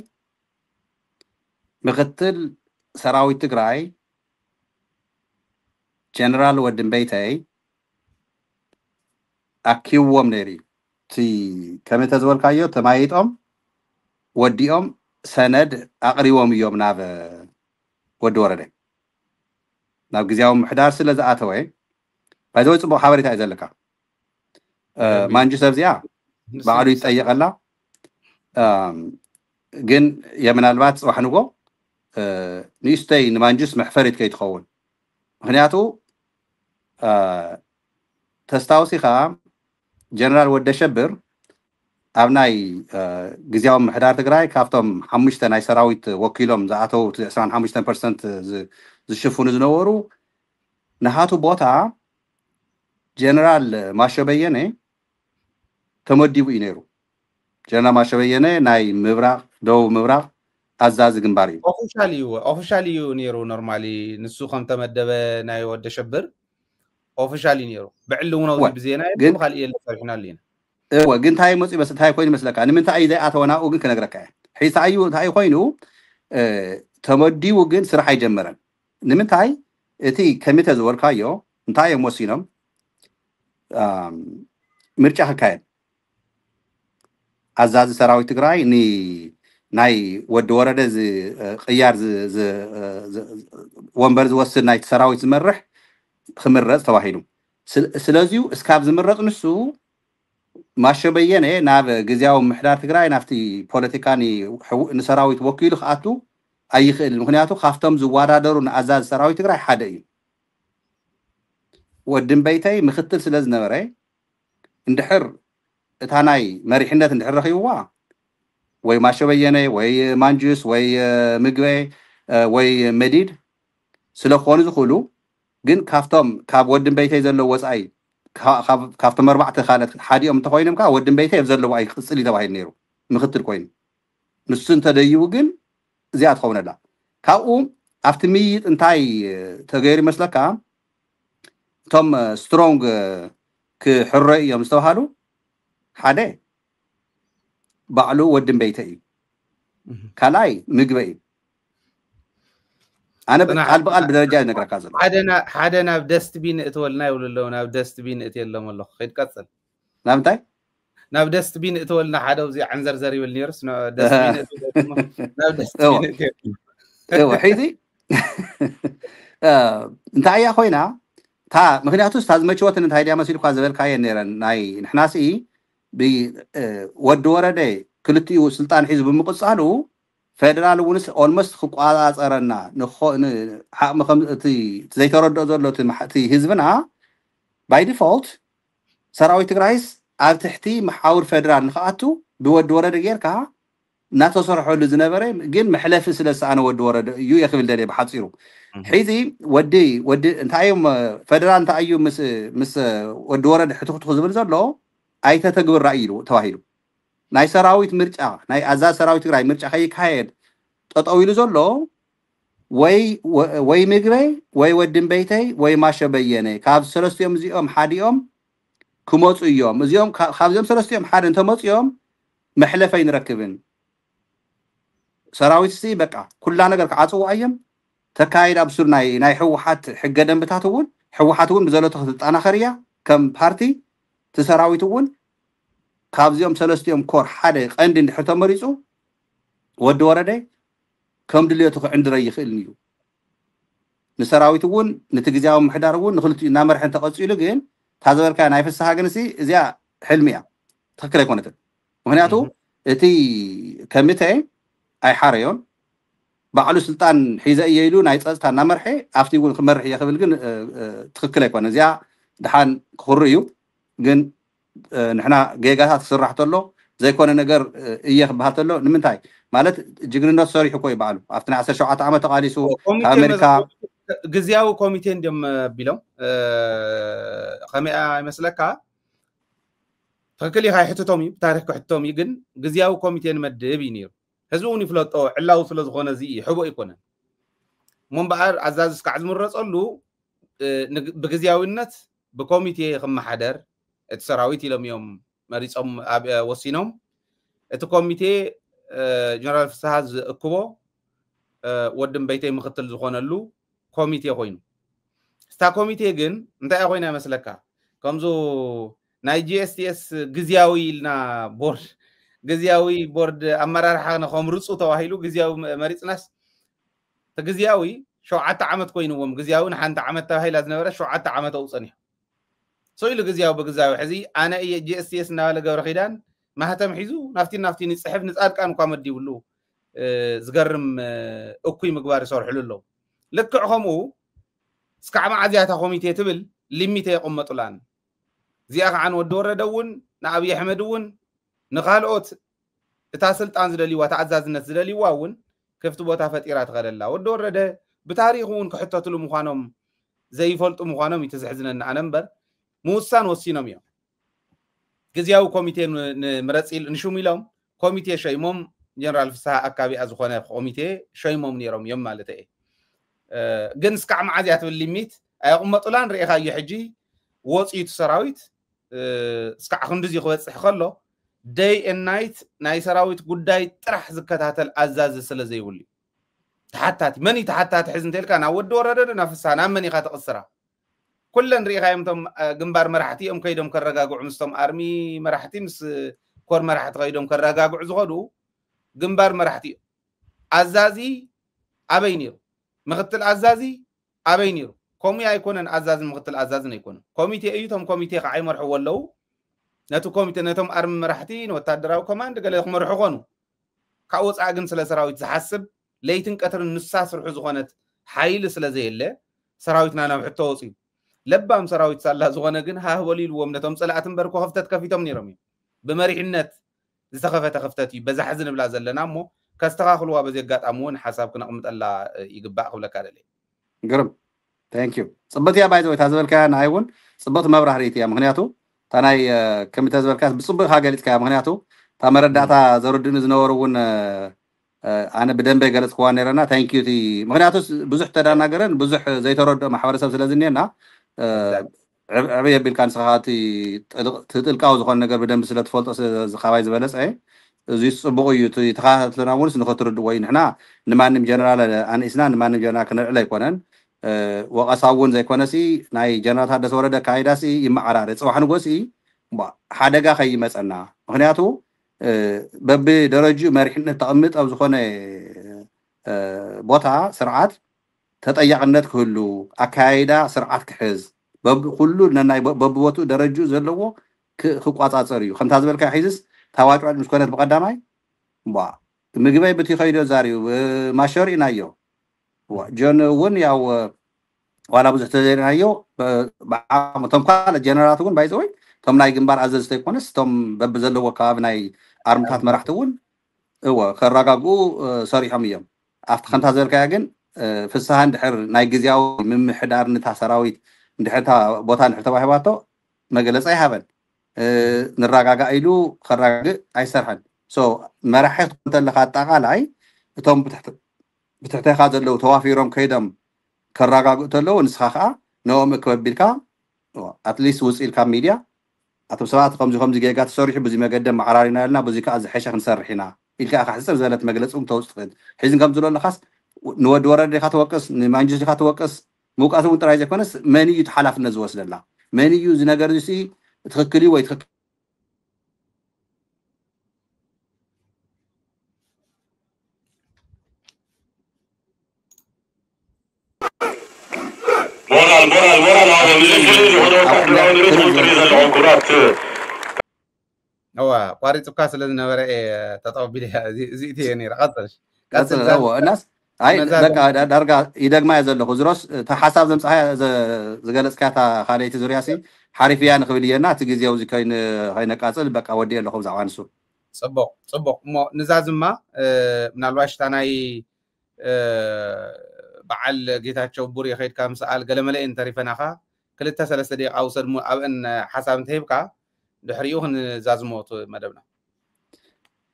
ምክትል ሰራዊት ትግራይ ጀነራል ወድንበይተይ አኪዎም ነሪ ቲ ከመተ ዝበልካዮ ተማይጦም ወዲኦም ሰነድ አቅሪቦም እዮም ናብ ወዲ ወረደ ናብ ግዜያዊ ምሕዳር ስለ ዝኣተወ ባይዘው ጽቡቕ ሓበሬታ እዩ ዘለካ ማንጁ ሰብዚያ ባዕሉ ይጠየቀላ ግን የምናልባት ጽዋሕንጎ ንእስተይ ንማንጁስ መሕፈሪት ከይትኸውን ምክንያቱ ተስታውሲኻ ጀነራል ወደሸብር ኣብ ናይ ግዜያዊ ምሕዳር ትግራይ ካብቶም 5 ናይ ሰራዊት ወኪሎም ዝኣተው 25% ዝሽፍኑ ዝነበሩ ንሃቱ ቦታ ጀነራል ማሸበየነ ተመዲቡ እዩ ነይሩ ጀነራል ማሸበየነ ናይ ምብራቅ ደቡብ ምብራቅ አዛዝ ግንባር እዩ ኦፊሻሊ ነይሩ ኖርማሊ ንሱ ከም ተመደበ ናይ ወደሸብር اوفيشالي نيرو بعلونا وزي بزينا جن خالي يلا فرحنا لينا جن تاي مصي بس تاي كوين مسلك أنا من تاي ذا أتونا وجن كنقرك حيث أيو تاي كوينو تمدي وجن سرح يجمرن نمن تاي تي كمية زور كايو تاي موسينم مرجع كاين عزاز سراوي تقرأي ني ناي ودورة ز خيار ز ومبرز وصل ناي سراوي تمرح خمرز تواحيدو سلازيو اسكاب زمرق نسو ما شبينه ناب جزياو محدار تقرأي نافتي بوليتيكاني نسراوي توكيلو خاتو أي خيل مخنياتو خافتم زوارا دارون عزاز سراوي تقرأي حدايم ودن بيتي مختل سلاز نوري اندحر تاناي مريحنة اندحر رخيوا وي ما شبينه وي مانجوس وي مقوي وي مديد سلا خونو زخولو جن كافتم كاب ودن بيتي زلو وصاي كافتم 4 خالت حاديهم تخوينم كا ودن بيتي يزلو اي خصلي تباهي نيرو مختل كوين نسن تديو جن زياد خونا كاو افتميت انتاي تغيري مسلكا توم سترونغ كحرية يوم استوهالو حدا بعلو ودن بيتي كلاي مقبئي أنا قلب بدرجة نقرأ كذا حدنا بدست بين اتولنا يقولوا بدست بين اتيلهم الله خير كسل نعم تاي بدست بين اتولنا حدا وزي عنزر زري والنيرس دست بين بدست بين ايوه حيدي انت يا خوينا تا مخنياتو استاذ مچوت انت هيدي مسيل كا زبل كاي نيرن ناي نحناسي بي ود ورده كلتيو سلطان حزب بمقصالو فدرال ونس اولموست خقاصرنا نخو حق مخم تي زي تردو زلو تي حزبنا باي ديفولت سراوي تግራይስ ኣብ ትሕቲ محاور فدرال نخاتو بود ورده غيركا ناتو صرحو لزنبره ግን محلف ስለሳነ ወድ ወረደ እዩ يخبل دلي بحصيرو حيزي ودي انتايم فدرال انتايو مس ود ورد حتخ زبل زلو ايته تغبر رايلو تواهيلو ناي سراويت مرچا ناي ازا سراويت تግራይ مرچا خيكايد تطويلو زلو وي مغبي وي ودن بيتي وي ماشبينه كاب سلستيوم زيوم حاديوم كموصو يوم زيوم خابزم سلستيوم حاد انت موصيوم محلفين ركبن سراويت سي بقى كل ነገር كعصو ايام تكايد ابسور ناي حوحات حق دنبتاتون حوحاتون بزلته تطانخريا كم بارتي تسراويتون كابزيوم سلستيوم كور حدا قند اندحر تمريصو ود ورده كم دليتو عند ري يخلنيو نسراويتون نتغزياو محدارون نخلتي نامرحن تقصيلو ግን ታዘበርካ ናይ ፍስሓ ግንሲ እዚያ ሕልሚያ ትክክል ኣይኮነትን ምክንያቱ እቲ ከምተ ኣይ ሓረዮን بعلو سلطان حيزا يلو ناي تصتا نمرحي افتي يقول خمرحي يخبل كن تخكل يكون زيا دحان خريو كن نحنا جيغاتا تسرحتلو زي كون نجر يخبهاتلو نمنتاي مالت جيغرينو صريح كوي بعلو افتنا 17 عام تقاليسو امريكا غزياو كوميتين دم بيلو خميا مسلكا فكلي هاي حتتومي بتاريخ حتتومي كن غزياو كوميتين مدب ينير هزوني فلطو علاو سلازغونه زي حبو يكونن منبعر عزاز كعز مرصلو بغزياوينت بكوميتي خمحدر السراويت لهم يوم مريصم وسينهم ات كوميتي جنرال فساز اكبو ودم بيتي مختل زغونلو كوميتي خوينو ستا كوميتي جن انت اخوينا مسلكا كمزو ناي جي اس تي اس غزياوي لنا بورد غزياوي بورد امرار حنا خمرصو تواهيلو غزياوي مريصناس تغزياوي شوعت عمت كوينوم غزياوي نحنت عمت تواهيل ازنبره شوعت عمت اوصني سويلو غزياوي بغزاوي حزي انا اي جي اس تي اس ناله غبر خيدان ما هتم حيزو نافتي نصحف نصادقان كومدي ولو زغرم اكوي مغبار يسرحلو لكعهمو اسكعما عزياتا كوميتي تبل ليميتي يقمطلان زياك عن ودور دون نابي احمد ون نخالوت اتا سلطان زدليوا تعزازنت زدليوا ون كفت بوتا فطيرات غدلا ودورده بتاريخون كحتتلو مخانم زي فلطو مخانم يتزحزننا انبر موسان وسينم يا غزياو كوميتي مرصيل نشوميلهم كوميتي شيموم جنرال فسا اكابي ازخونه كوميتي شيموم نيروم يم مالته جنس كعم عزيات بالليميت ايقمطلان ريخا يحجي ወፂቱ ሰራዊት እስካዕ ክንድዚ ክበፅሕ ከሎ day and night ናይ ሰራዊት ጉዳይ ጥራሕ ዝከታተል ኣዛዚ ስለ ዘይብሉ ተሓታቲ መን ተሓታቲ ሕዝ እንተልካ ናብ ወዲ ወረደ ናብ ፍሳና መን ኢኻ ተቕስራ ኩለን ሪኢኻዮም ቶም ግንባር መራሕቲ እዮም ከይዶም ከረጋግዑ ምስቶም ኣርሚ መራሕቲ ምስ ኮር መራሕቲ ከይዶም ከረጋግዑ ዝኸዱ ግንባር መራሕቲ ኣዛዚ ኣበይ ነይሩ ምክትል ኣዛዚ ኣበይ ነይሩ ኮሚቴ ኣይኮነን ኣዛዚ ምክትል ኣዛዝን ኣይኮነን ኮሚቴ እዩ ቶም ኮሚቴ ከዓ ይመርሕዎ ኣለዉ ነቱ ኮሚቴ ነቶም ኣርሚ መራሕቲ ወታደራዊ ኮማንድ ገለ ክመርሑ ኾኑ ካብ ወፃኢ ግን ስለ ሰራዊት ዝሓስብ ለይትን ቀትርን ንሳ ስርሑ ዝኾነት ሓይሊ ስለ ዘየለ ሰራዊትና ናብ ሕቶ ወፂኡ ለባም ሰራዊት ሳላ ዝኾነ ግን ሃህበሉ ኢልዎም ነቶም ፀላእት እምበር ክፍተት ከፊቶም ነይሮም እዮም ብመሪሕነት ዝተኸፈተ ክፍተት እዩ በዛ ሕዝን ብላ ዘለና እሞ ከስተኻኽልዋ በዚ ኣጋጣሚ እውን ሓሳብ ክነቕምጠላ ይግባእ ክብለካ ደለ ግርም ታንክ ዩ ፅበት እያ ባይዘ ወይ ታዝበልካያ ንዓይ እውን ፅበት መብራህሪት እያ ምክንያቱ ታናይ ከምቲ ዝበልካስ ብፅቡቅ ኢኻ ገሊፅካያ ምክንያቱ እታ መረዳእታ ዘርድእኑ ዝነበሩ እውን ኣነ ብደንበ ገለፅክዋ ነይረና ታንክ ዩ እቲ ምክንያቱ ብዙሕ ተደናገረን ብዙሕ ዘይተረድኦ ማሕበረሰብ ስለ ዝኒአና ዕብይ ኣቢልካ ንስኻ እቲ ጥልቃዊ ዝኾነ ነገር ብደንቢ ስለ ትፈልጦ ዝኻባይ ዝበለፀ እዚ ፅቡቅ እዩ እቲ ተኸታተልና እውንስ ንኽትርድእዎ እዩ ንሕና ንማንም ጀነራል ኣንኢስና ንማንም ጀነራል ክንዕል ኣይኮነን ወቀሳ እውን ዘይኮነሲ ናይ ጀነራል ታደሰ ወረደ ካይዳሲ ይመዓራረ ፅባሕ ንጎሲ ሓደጋ ከይመፀና ምክንያቱ በቢ ደረጅኡ መሪሕነት ተቐምጥ ኣብ ዝኾነ ቦታ ስርዓት ተጠያቅነት ክህሉ ኣካያይዳ ስርዓት ክሕዝ ኩሉ ነናይ በብቦትኡ ደረጅኡ ዘለዎ ክቋፃፀር እዩ ከምታ ዝበልካ ሒዝስ ታዋጭዋጭ ምስ ኮነት ብቀዳማይ ምግበይ በቲ ከይዶ ዛርዩ ማሸር ኢናዮ ጆን እውን ያው ዋላ ብዙሕ ተዘይናዮ ቶም ካልእ ጀነራላት እውን ባይዘወይ ቶም ናይ ግንባር ኣዘዝተ ይኮነስ ቶም በቢ ዘለዎ ከባቢ ናይ ኣርምታት መራሕቲ እውን ከረጋግኡ ሰሪሖም እዮም ኣብቲ ከምታ ዝበልካያ ግን ፍስሓ እንድሕር ናይ ግዝያዊ ምምሕዳር ንታ ሰራዊት እንድሕር ቦታ እንድሕር ተባሂባቶ መገለፂ ኣይሃበን ንረጋጋእ ኢሉ ከረጋግእ ኣይሰርሐን መራሒ ክትኮን እንተለካ ኣጠቃላይ እቶም ብትሕተኻ ዘለው ተዋፊሮም ከይዶም ከረጋግኡ ተለው ንስኻ ከዓ ነኦም እክበቢልካ ኣትሊስት ውፅእ ኢልካ ሚድያ ኣቶም ሰባት ከምዚ ጌጋ ተሰሪሑ በዚ መገደ መዓራሪና ኣለና በዚ ከዓ ዝሐሸ ክንሰርሕ ኢና ኢልካ ኢኻ ሕፅር ዝበለት መግለፂ ተውፅእ ትኽእል ሒዝን ከም ዝብሎ ኣለኻስ ንወዲ ወረደ ኢኻ ትወቅስ ንማንጅስ ኢኻ ትወቅስ ምውቃት እውን ጥራይ ዘይኮነስ መን እዩ ሓላፍነት ዝወስደላ መን እዩ እዚ ነገር እዚ ትክክል ወይ ትክክል هو قاري تقاس لازم نبرة تطور بيها زيت يعني رقصش قصر هو الناس هاي بقى درجة يدق ما يزل خزروس تحسب زم صحيح زجلس كاتا خالية زورياسي حرفيا نخبلينا تجزي أوزي كاين هاي نقاصل بقى ودي اللي خبز عوانسو صبق ما نزازم ما من الواش تاناي بعل جيتاتشو بوري خير كام سؤال قال ملئ تعرفنا خا كلتا ثلاثة دقيقة أو صدمو أو إن حسب انتهيبك دحريوهن زازموت مدبنا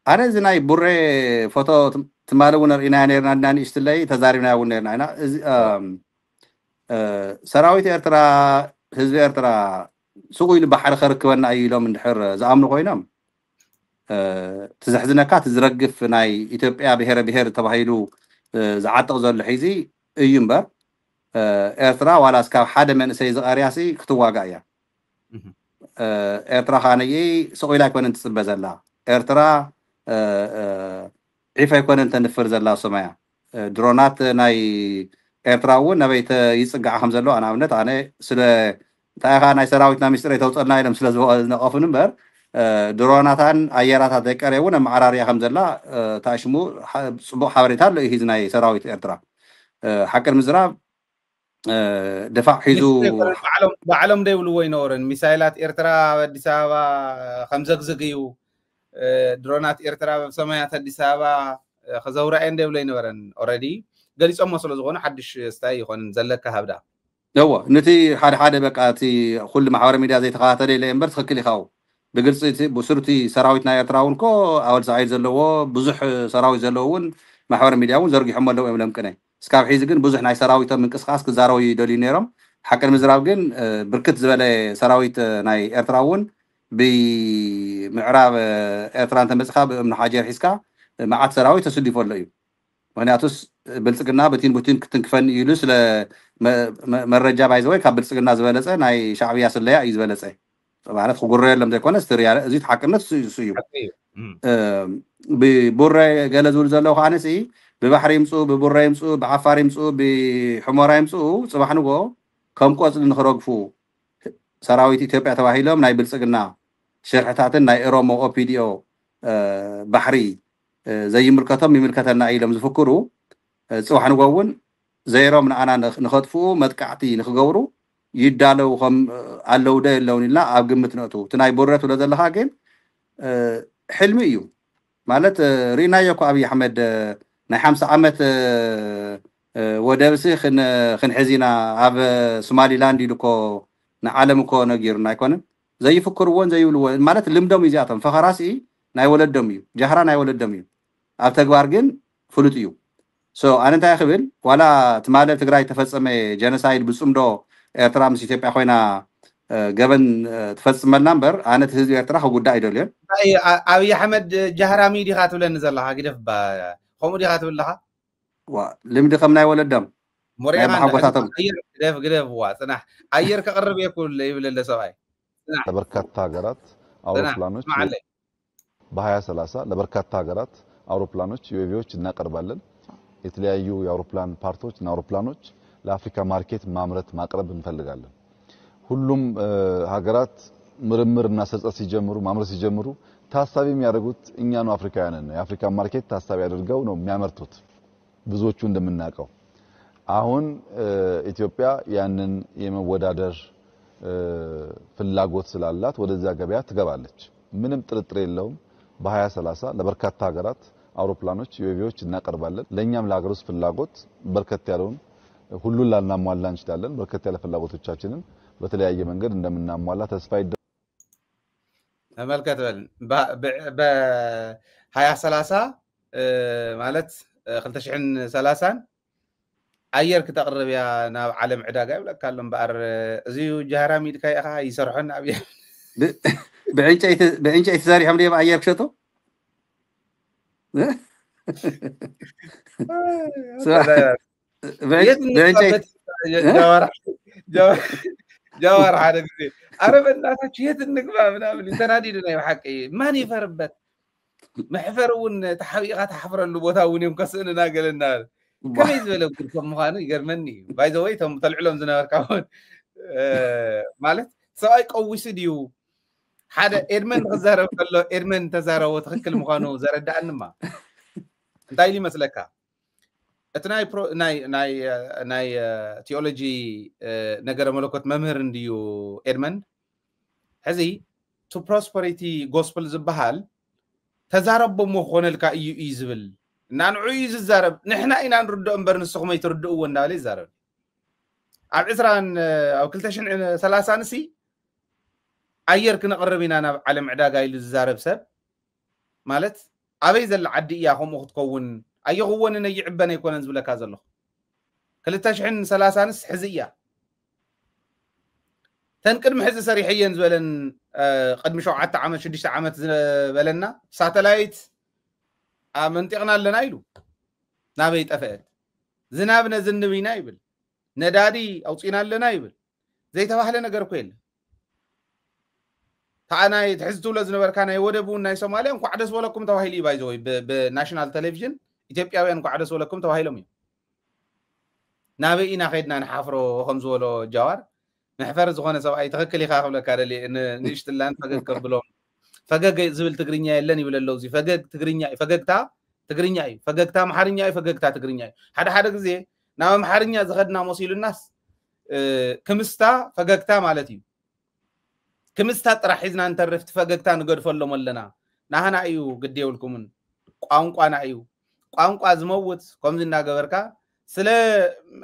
أنا زناي بوري فوتو تمالون رأينا نرنا نشتلي تزارينا ونرنا أنا سراويت إرترا حزب إرترا سوقي البحر خركونا أي لو من دحر زعمنا خوينام تزحزنا كات زرقف ناي إثيوبيا بهر تبهيلو زعات غزل الحيزي ينبر إرترا ولا سكاب حدا من سيز أرياسي كتوا جاية إرترا خاني سوقي لك وننت بزلا إرترا عيفا يكون أنت نفر زلا سمايا درونات ناي إرترا ونبيت يسقع خمسة لو أنا عملت أنا سلا تاخا ناي سراويتنا مستري توصلنا إلى مسلا زوا نقف نمبر دروناتان أيارات هذيك أريونا معراريا خمسة لا تاشمو صبح حواريتها اللي هي زناي سراويت إرترا حكر مزراب دفاع حيزو بعلم ده ولوين أورن مثالات إرترا ديسابا خمسة زقيو درونات إرترا بسمايات ديسابا خزورة عنده ولين أورن already قال يسمى مسؤول زغون حدش استاي خون زلك هبدا هو نتي حدا بقى تي كل محور ميديا زي تقاتل اللي امبر تخكلي خاو بقلصتي بسرتي سراويتنا إرتراون كو أول سعيد زلوا بزح سراوي زلوون محور ميديا ون زرقي حمل لو إملام كناي سكاب حيز جن بزح ناي سراويتا من قصقاس كزاروي دولي نيرم حق المزراب جن بركت زبالة سراويت ناي إرتراون بمعراب إرتران تمسخا من حاجة حسكا معات سراويت تسدي فوليو مهنياتوس بلسقنا بتين كتنكفن يلوس ل مرجع بايزوي كبلسقنا زبالة ناي شعبية سلية يزبالة طبعا خقرة لم تكن استريال زيد حقنا سيو ببرة قال زول زلوا خانسي ببحر يمسو ببرة يمسو بعفار يمسو بحمارة يمسو صباح نقول كم قوس نخرج سراويت إثيوبيا تواهيلهم ناي بلسقنا شرحتاتن ناي إيرومو أو بي دي أو بحري زي ملكتنا أيلهم زفكروا صباح نقول زي روم أنا نخطفو متكعتي نخجورو يدالو خم علو ده اللون لا أبقى متنقطو تناي برة ولا ذا حاجة حلميو مالت رينا يكو أبي أحمد ناي 5 عامات ودرسي خن حزينا هذا سومالي لاند يلكو نعلم كو نغير نايكون زي فكرون زي ولو مالت لمدم يزاتم فخراسي ناي ولد دميو جهرا ناي ولد دميو اب تغبار جن فلوتيو سو انا انت خبل ولا تمال تግራይ ተፈጸመ ጀነሳይድ ብጽምዶ ኤርትራ ምስ ኢትዮጵያ ኮይና ገበን ተፈጽመልና እምበር ኣነት ህዝቢ ኤርትራ ከጉዳይ አይደለም አብይ አሕመድ ጀህራሚ ዲኻ ትብለን ዘለኻ ግደፍ ከምኡ ዲኻ ትብለኻ ልምዲ ከም ናይ ወለደም ሞሪያና ግደፍ ጽናሕ አየር ከቅርብ የኩል ይብለለ ሰባይ ለበርካታ ሀገራት አውሮፕላኖች በ2030 ለበርካታ ሀገራት አውሮፕላኖች ዩኤቪዎች እናቀርባለን የተለያዩ የአውሮፕላን ፓርቶች እና አውሮፕላኖች ለአፍሪካ ማርኬት ማምረት ማቅረብ እንፈልጋለን ሁሉም ሀገራት ምርምርና ስርጸት ሲጀምሩ ማምረት ሲጀምሩ ታሳቢ የሚያደርጉት እኛ ነው አፍሪካውያንን ነው የአፍሪካ ማርኬት ታሳቢ አድርገው ነው የሚያመርቱት ብዙዎቹ እንደምናቀው አሁን ኢትዮጵያ ያንን የመወዳደር ፍላጎት ስላላት ወደዛ ገበያ ትገባለች ምንም ጥርጥር የለውም በ2030 ለበርካታ ሀገራት አውሮፕላኖች ዩኤቪዎች እናቀርባለን ለኛም ለሀገር ውስጥ ፍላጎት በርከት ያለውን ሁሉን ላናሟላ እንችላለን በርከት ያለ ፍላጎቶቻችንን በተለያየ መንገድ እንደምናሟላ ተስፋ ተመልከት በ2030 ማለት 2030 አየር ከተቀረበ ያ ናብ ዓለም ዕዳጋ ይብለካሎም ባር እዚዩ ጀህራሚድ ካይኻ ይሰርሑን አብይ በእንጨት ዛሪሖም ደም አየር ክሸቶ جوار حدا ጊዜ አረብ እናታችሁ የት እንግባ ምናምን ተናዲድና ይሐቂ ማን ይፈርበት محفرون تحويقا تحفرن لبوتاون يوم كسئنا قالنا كم يزبلوا كم مخانو يقرمني باي ذا واي تم طلعوا لهم زنار كاون مالت سواء قوي سديو حدا إيرمن غزارة كله إيرمن تزارة وتخكل مخانو زرد عنما انتاي لي مسلكا اتناي برو ناي تيولوجي نجر ملكوت ممهرن ديو إيرمن هذي to prosperity gospel زبحال تزارب مخون الكا يزبل نانعو يزارب نحنا إنا نرد أمبر نسخم يتردوا ونالي زارب عبعسران أو كلتشن 3 نسي أير كنا قربين أنا على معداقاي للزارب سب مالت أبيز العدي إياهم وخطكون أيه هو أن يعبنا يكون نزبلا كذا الله كلتشن 3 نس حزية تنكر محز صريحيا زبلن قد مشو عت عمل شديش عمت بلنا ساتلايت منطقنا لنا يلو نابي تفعل زنابنا زنبينا يبل ندادي او صينا لنا يبل زي تباهله ነገር ኮል ታና የተሕዝቱ ለዝነበር ካና ይወደቡና ይሰማለ እንኳ አደስ ወለኩም ተዋሂሊ ባይዘው በናሽናል ቴሌቪዥን ኢትዮጵያውያን እንኳ አደስ ወለኩም ተዋሂሎም ናበኢና ኸድና ንሓፍሮ ከም ዝወሎ ጃዋር محفر زخانة سواء يتخكل يخاف لك على اللي نيشت اللان فجأة كربلون فجأة زبل تقرينيا يلني ولا اللوزي فجأة تقرينيا فجأة تا محرينيا فجأة تا تقرينيا حدا زي نعم محرينيا زخدنا موصيل الناس كمستا فجأة تا مالتي كمستا راح إذن أنت رفت فجأة تا نقول فلو ملنا نحنا أيو قد يقولكمون قانقنا أيو قانق أزموت قام زنا جبركا سلا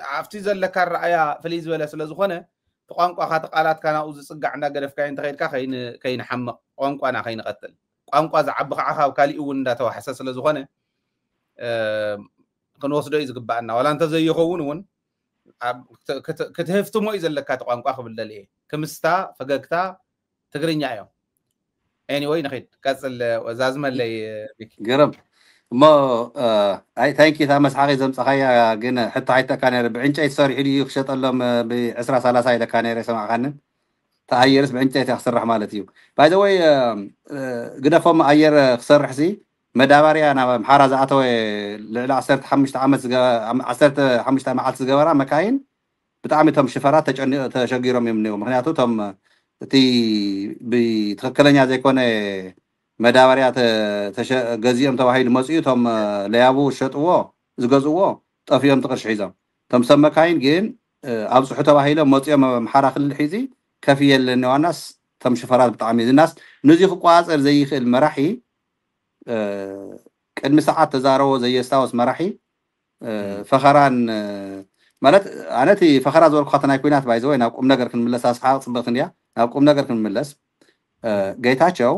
عفتيز لك الرأي فليز ولا سلا زخانة قانق أخذ قالات كان أوز صقعنا قرف كاين تغير كاين حمق قانق أنا كاين قتل قانق أزعب عخا وكالي وندا تو حساس لزخانة كانوا وصلوا يزقبعنا ولا أنت زي يخونون ክትህፍትሞ እዩ ዘለካ ቋንቋ ክብለል እየ ክምስታ ፈገግታ ትግርኛ እዮም anyway نخيد قصل زازملي قرب ما اي ثانك يو تمس حقي زمصخيا ግን حتى حتى كان بعنጨይ تسرح لي يخشطلهم ب 10 30 إلى كان يسمع خنن تايرس بعنጨይ تخسرح ማለት እዩ باي ذا واي قدفهم اير خسرح سي مداباريا انا محارا زعتو ل 15 عام 15 عام زغبرا مكاين بتعمي تم شفرات تشغيرهم يمنيو مخنياتو تم እቲ ብትክክለኛ ዘይኮነ መዳበርያ ገዚኦም ተባሂሉ መፅኡ ቶም ለያቡ ሸጥዎ ዝገዝዎ ጠፊዮም ትቅርሽ ሒዞም ቶም ሰመካይን ግን ኣብ ፅሑ ተባሂሎም መፅኦም ምሓራ ክልል ሒዚ ከፍ የለን ዋናስ ቶም ሽፈራት ብጣዕሚ ዝናስ ነዚ ክቋፀር ዘይኽእል መራሒ ቅድሚ ሰዓት ተዛረቦ ዘየስታወስ መራሒ ፈኸራን ማለት ኣነቲ ፈኸራ ዝበልኩ ከተናይ ኩናት ባይዘ ወይ ናብ ቁም ነገር ክንምለስ ኣስሓቅ ፅብቕትን እያ ናብ ቁም ነገር ክንምለስ ጌታቸው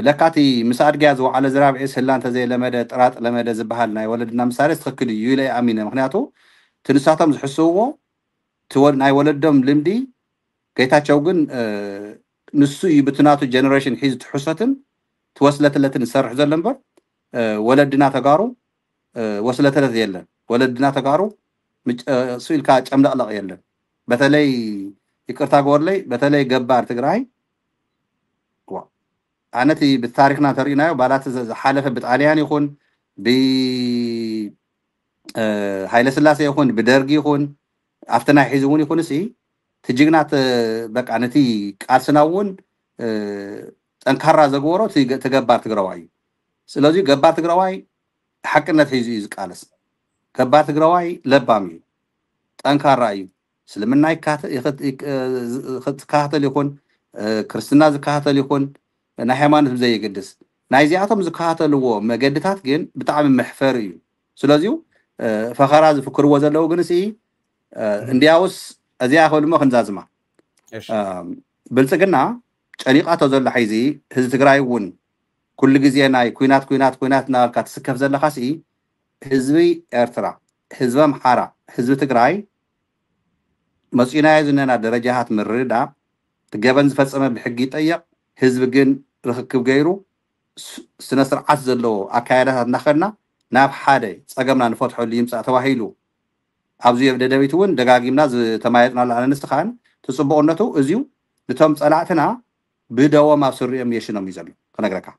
ለካቲ ምስ ኣድግያ ዝወዓለ ዝራብዒ ስላንተ ዘይለመደ ጥራጥ ለመደ ዝበሃል ናይ ወለድና ምሳሌ ትክክል እዩ ኢለ ኣሚነ ምክንያቱ ትንሳቶም ዝሕስብዎ ናይ ወለዶም ልምዲ ጌታቸው ግን ንሱ እዩ ብትናቱ ጀነሬሽን ሒዝ ትሕሶትን ትወስለትለትን ዝሰርሕ ዘሎ እምበር ወለድና ተጋሩ ወስለትለት የለን ወለድና ተጋሩ ስኢልካ ጨምለቕለቕ የለን በተለይ ይቅርታ ጎርለይ በተለይ ገባር ትግራይ ኣነቲ ብታሪክና ተሪእናዮ ባላት ዝሓለፈ ብጣልያን ይኹን ሃይለ ስላሴ ይኹን ብደርጊ ይኹን ኣፍተና ሒዝ እውን ይኹን እሲ ትጅግናት በቃ ነቲ ቃልስና እውን ጠንካራ ዘግበሮ ትገባር ትግራዋይ እዩ ስለዚ ገባር ትግራዋይ ሓቅነት ሒዙ እዩ ዝቃለስ ገባር ትግራዋይ ለባም እዩ ጠንካራ እዩ እስልምና ይካተል ይኹን ክርስትና ዝካተል ይኹን ናይ ሃይማኖት ዘይገድስ ናይ ዚኣቶም ዝካተልዎ መገድታት ግን ብጣዕሚ መሕፈር እዩ ስለዚ ፈኸራ ዝፍክርዎ ዘለው ግን እሲ እንዲያውስ እዚኣ ከልሞ ክንዛዝማ ብልጽግና ጨኒቃቶ ዘሎ ሐይዚ ህዝቢ ትግራይ እውን ኩሉ ግዜ ናይ ኩናት ናልካ ትስከፍ ዘለካ ሲ ህዝቢ ኤርትራ ህዝቢ ኣምሓራ ህዝቢ ትግራይ መፅናይ ዝነና ደረጃታት ምርዳ ትገበን ዝፈጸመ ብሕጊ ይጠየቅ ህዝቢ ግን ርክክብ ገይሩ ስነ ስርዓት ዘለዎ ኣካያዳታት እናኸድና ናብ ሓደ ፀገምና ንፈትሐሉ ይምፃእ ተባሂሉ ኣብዚ የብደደቢት እውን ደጋጊምና ዝተማየጥናሉ ኣነስትኻን ትፅቡቅነቱ እዚዩ ንቶም ፀላእትና ብደዎም ኣብ ስሪኦም የሽኖም እዩ ዘሎ ክነግረካ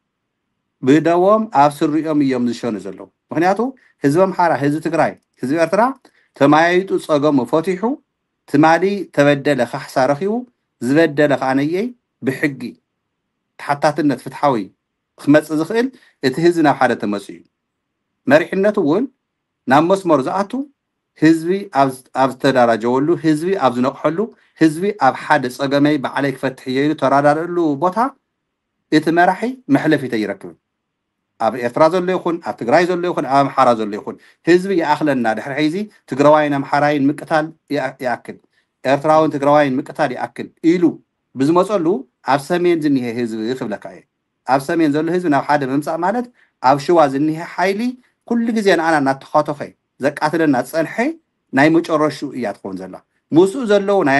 ብደዎም ኣብ ስሪኦም እዮም ዝሸኑ ዘለው ምክንያቱ ህዝቢ ኣምሓራ ህዝቢ ትግራይ ህዝቢ ኤርትራ ተማያይጡ ፀገሙ ፈቲሑ ትማሊ ተበደለ ካሕሳ ረኺቡ ዝበደለ ከኣነየይ ብሕጊ ተሓታትነት ፍትሓዊ ክመፅእ ዝኽእል እቲ ህዝቢ ናብ ሓደ ተመፅኡ እዩ መሪሕነቱ እውን ናብ መስመር ዝኣቱ ህዝቢ ኣብ ዝተደራጀወሉ ህዝቢ ኣብ ዝነቕሐሉ ህዝቢ ኣብ ሓደ ፀገመይ ባዕለይ ክፈትሕ እየ ኢሉ ተራዳድአሉ ቦታ እቲ መራሒ መሕለፊት ይረክብ ኣብ ኤርትራ ዘሎ ይኹን ኣብ ትግራይ ዘሎ ይኹን ኣብ ኣምሓራ ዘሎ ይኹን ህዝቢ ይኣኽለና ድሕሪ ሐይዚ ትግራዋይን ኣምሓራይን ምቅታል ይኣክል ኤርትራውን ትግራዋይን ምቅታል ይኣክል ኢሉ ብዝመፀሉ ኣብ ሰሜን ዝኒሄ ህዝቢ ይኽብለካ እየ ኣብ ሰሜን ዘሎ ህዝቢ ናብ ሓደ ምምፃእ ማለት ኣብ ሽዋ ዝኒሄ ሓይሊ ኩሉ ግዜ ንኣና እናተኻተኸ ዘቃትለና ፀንሐ ናይ መጨረሹ እያ ትኾን ዘላ ምስኡ ዘለው ናይ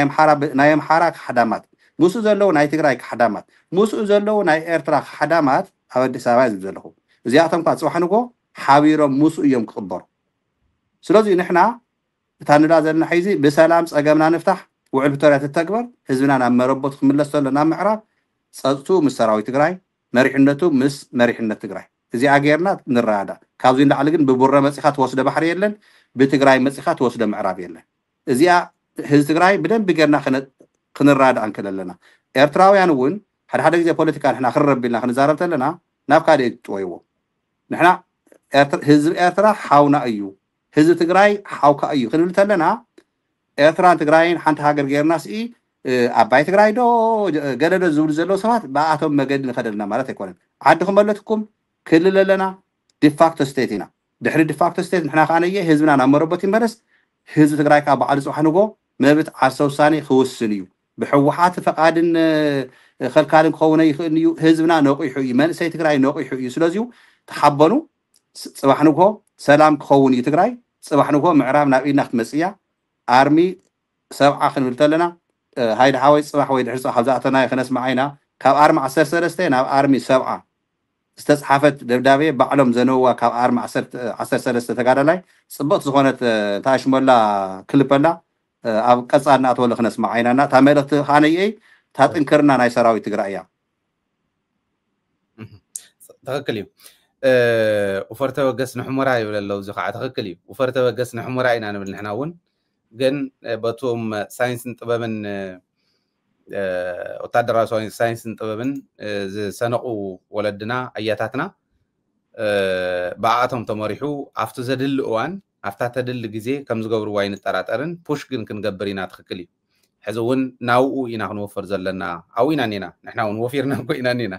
ኣምሓራ ክሓዳማት ምስኡ ዘለው ናይ ትግራይ ክሓዳማት ምስኡ ዘለው ናይ ኤርትራ ክሓዳማት ኣብ ኣዲስ ኣበባ ዝብ ዘለኹ እዚኣቶም ካ ፅባሕ ንጎ ሓቢሮም ምስኡ እዮም ክቕበሩ ስለዚ ንሕና እታ ንዳ ዘለና ሐይዚ ብሰላም ፀገምና ንፍታሕ ውዕል ቪቶርያ ትተግበር ህዝብና ናብ መረቦት ክምለስ ዘሎ ናብ ምዕራብ ፀጥቱ ምስ ሰራዊት ትግራይ መሪሕነቱ ምስ መሪሕነት ትግራይ እዚኣ ጌርና ንረዳዳ ካብዚ ንላዕሊ ግን ብቡረ መፂኻ ትወስደ ባሕሪ የለን ብትግራይ መፂኻ ትወስደ ምዕራብ የለን እዚኣ ህዝቢ ትግራይ ብደንቢ ጌርና ክንረዳዳ እንክእል ኣለና ኤርትራውያን እውን ሓደ ግዜ ፖለቲካ ንሕና ክንረቢልና ክንዛረብ ተለና ናብ ካልእ ጥወይዎ ንሕና ህዝቢ ኤርትራ ሓውና እዩ ህዝቢ ትግራይ ሓውካ እዩ ክንብል ተለና ኤርትራን ትግራይን ሓንቲ ሃገር ጌርና ስኢ ኣባይ ትግራይ ዶ ገለዶ ዝብሉ ዘለው ሰባት ብኣቶም መገዲ ንኸደልና ማለት ኣይኮነን ዓዲ ክመለትኩም ክልል ኣለና ዲፋክቶ ስቴት ኢና ድሕሪ ዲፋክቶ ስቴት ንሕና ከዓነየ ህዝብና ናብ መረቦት ይመለስ ህዝቢ ትግራይ ካብ በዓል ፅባሕ ንጎ መብት ዓርሰ ውሳኔ ክውስን እዩ ብሕወሓት ፈቃድን ከልካልን ክኸውን ይኽእል እዩ ህዝብና ነቂሑ እዩ መንእሰይ ትግራይ ነቂሑ እዩ ስለዚዩ ተሓበኑ ፅባሕ ንጎ ሰላም ክኸውን እዩ ትግራይ ፅባሕ ንጎ ምዕራብ ናብ ኢድና ክትመፅእ እያ ኣርሚ 70 ክንብል ተለና ሃይድ ሓወይ ፅባሕ ወይ ድሕሪ ፅባሕ ካብዛኣተና ክነስማዕ ኢና ካብ ኣርሚ 13 ናብ ኣርሚ 70 ዝተፅሓፈት ደብዳቤ ባዕሎም ዘነውዋ ካብ ኣርሚ 13 ተጋዳላይ ፅብቕቲ ዝኾነት ታሽመላ ክልበላ ኣብ ቀፃል እናተወለ ክነስማዕ ዓይናና እታ መልእኽቲ ካነ እየይ ታጥንክርና ናይ ሰራዊት ትግራይ እያ ትክክል እዩ ወፈርተ ወገስ ንሕሙራ ይብል ኣለው እዚ ከዓ ትክክል እዩ ወፈርተ ወገስ ንሕሙራ ኢና ንብል ንሕና እውን ግን በቶም ሳይንስን ጥበብን ወታደራዊ ሳይንስን ጥበብን ዝሰነቁ ወለድና ኣያታትና ብኣቶም ተመሪሑ ኣብቲ ዘድሊ እዋን ኣብታ ተድሊ ግዜ ከም ዝገብርዎ ኣይንጠራጠርን ፑሽ ግን ክንገብር ኢና ትክክል እዩ ሕዚ እውን ናብኡ ኢና ክንወፍር ዘለና ኣብኡ ኢና ኔና ንሕና እውን ወፊርና ኮይና ኔና